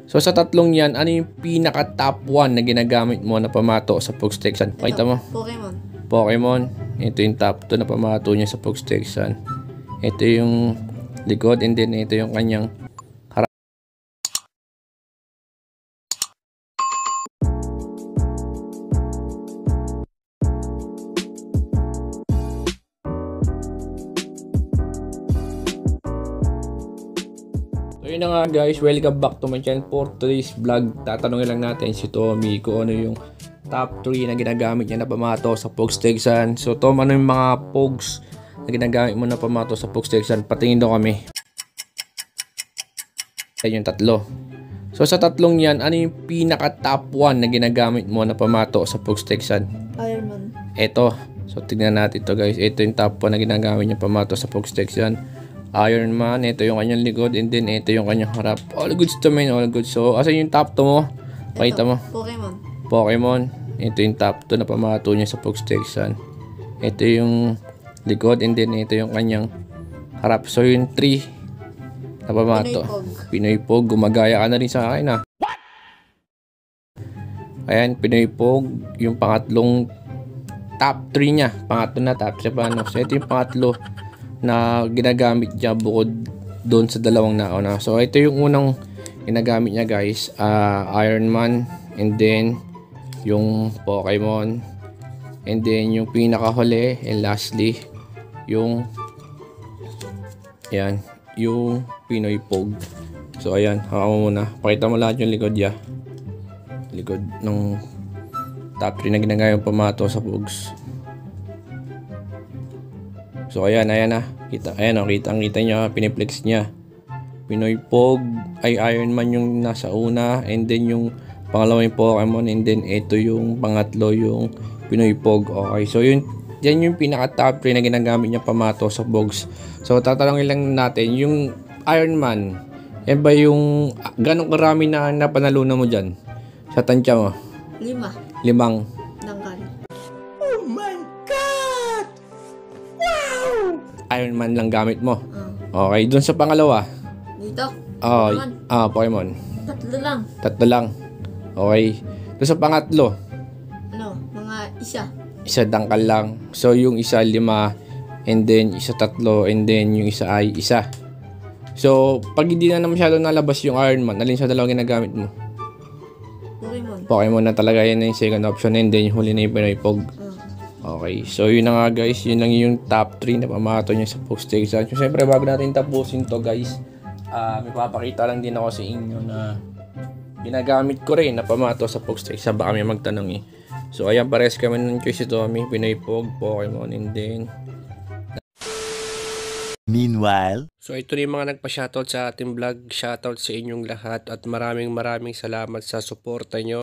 So sa tatlong yan, ano yung pinaka top 1 na ginagamit mo na pamato sa Pogs Texan? Pakita mo. Pokemon. Ito yung top 2 na pamato niya sa Pogs Texan. Ito yung likod, and then ito yung kanyang harap. So yun na nga guys, welcome back to my channel. For today's vlog, tatanungin lang natin si Tommy kung ano yung top 3 na ginagamit niya na pamato sa Pogs Texan. So Tom, ano yung mga Pogs na ginagamit mo na pamato sa Pogs Texan? Patingin daw kami. Ayan yung tatlo. So sa tatlong yan, ano yung pinaka top 1 na ginagamit mo na pamato sa Pogs Texan? Iron Man. Ito. So tignan natin ito guys. Ito yung top 1 na ginagamit niya pamato sa Pogs Texan. Iron Man. Ito yung kanyang likod, and then ito yung kanyang harap. All goods to man, all goods. So asan yung top 2 mo? Pakita mo. Pokemon. Ito yung top 2 na pamato niya sa Pogs Texan. Ito yung likod, and then ito yung kanyang harap. So yung 3 na pamato. Pinoy Pog. Gumagaya ka na rin sa akin, ha. What? Ayan, Pinoy Pog. Yung pangatlong top 3 niya. Pangatlo na top 7. So ito yung pangatlo na ginagamit niya bukod doon sa dalawang nauna. So ito yung unang ginagamit niya guys, Iron Man, and then yung Pokemon, and then yung pinakahuli, and lastly yung yan, yung Pinoy Pog. So ayan, hawa mo muna, pakita mo lahat yung likod niya, likod ng top 3 na ginagamit pamato sa Pogs. So ayan na. Ayan o, kita niya, piniplex niya. Pinoy Pog, ay Iron Man yung nasa una, and then yung pangalawa yung Pokemon, and then ito yung pangatlo yung Pinoy Pog. Okay, so yan yung pinaka top 3 na ginagamit niya pamato sa Pogs. So tatanungin lang natin, yung Iron Man, yan ba yung ganong karami na napanalunan mo dyan sa tansya mo? 5. 5. Dangkal. Iron Man lang gamit mo. Okay, dun sa pangalawa. Dito. Pokemon. 3 lang. 3 lang. Okay. Dun sa pangatlo. Mga isa. Isa dangkal lang. So yung isa 5, and then isa 3, and then yung isa ay isa. So pag hindi na masyado nalabas yung Iron Man, alin sa dalawa ginagamit mo? Pokemon na talaga, yan na yung second option, and then yung huli na yung Pinoy Pog. Okay, so yun na nga guys, yun lang yung top 3 na pamato niya sa Pogs Texan. So syempre bago natin tapusin to guys, may papakita lang din ako sa inyo na ginagamit ko rin na pamato sa Pogs Texan. Baka may magtanong eh. So ayan, pares kami ng choice ito, Pinoy Pog, Pokemon, and then meanwhile. So ito rin yung mga nagpa-shoutout sa ating vlog. Shoutout sa inyong lahat at maraming salamat sa suporta nyo.